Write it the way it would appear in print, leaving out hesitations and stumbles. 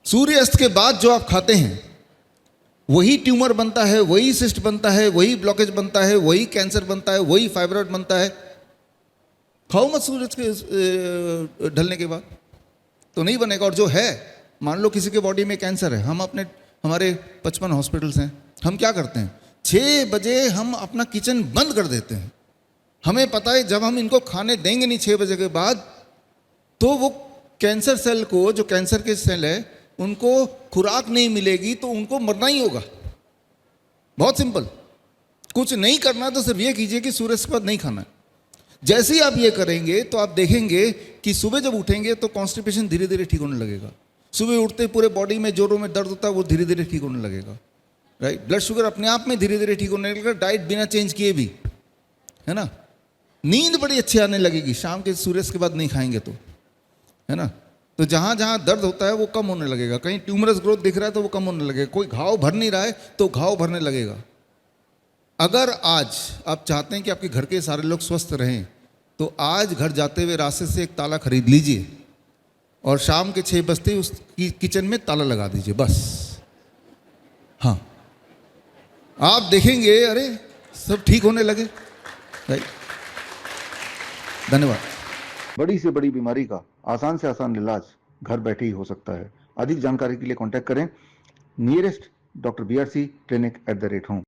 सूर्यास्त के बाद जो आप खाते हैं वही ट्यूमर बनता है, वही सिस्ट बनता है, वही ब्लॉकेज बनता है, वही कैंसर बनता है, वही फाइब्रॉइड बनता है। खाओ मत सूरज के ढलने के बाद, तो नहीं बनेगा। और जो है, मान लो किसी के बॉडी में कैंसर है, हमारे 55 हॉस्पिटल्स हैं, हम क्या करते हैं 6 बजे हम अपना किचन बंद कर देते हैं। हमें पता है जब हम इनको खाने देंगे नहीं 6 बजे के बाद, तो वो कैंसर सेल को, जो कैंसर के सेल है, उनको खुराक नहीं मिलेगी तो उनको मरना ही होगा। बहुत सिंपल, कुछ नहीं करना तो सिर्फ ये कीजिए कि सूरज के बाद नहीं खाना है। जैसे ही आप ये करेंगे तो आप देखेंगे कि सुबह जब उठेंगे तो कॉन्स्टिपेशन धीरे धीरे ठीक होने लगेगा। सुबह उठते पूरे बॉडी में जोरों में दर्द होता है, वो धीरे धीरे ठीक होने लगेगा, राइट। ब्लड शुगर अपने आप में धीरे धीरे ठीक होने लगेगा, डाइट बिना चेंज किए भी, है ना। नींद बड़ी अच्छी आने लगेगी शाम के सूर्यास्त के बाद नहीं खाएंगे तो, है ना। तो जहाँ जहाँ दर्द होता है वो कम होने लगेगा, कहीं ट्यूमरस ग्रोथ दिख रहा है तो वो कम होने लगेगा, कोई घाव भर नहीं रहा है तो घाव भरने लगेगा। अगर आज आप चाहते हैं कि आपके घर के सारे लोग स्वस्थ रहें, तो आज घर जाते हुए रास्ते से एक ताला खरीद लीजिए और शाम के 6 बजते ही उस किचन में ताला लगा दीजिए, बस। हाँ, आप देखेंगे अरे सब ठीक होने लगे, राइट। धन्यवाद। बड़ी से बड़ी बीमारी का आसान से आसान इलाज घर बैठे ही हो सकता है। अधिक जानकारी के लिए कांटेक्ट करें nearest doctor BRC clinic @home।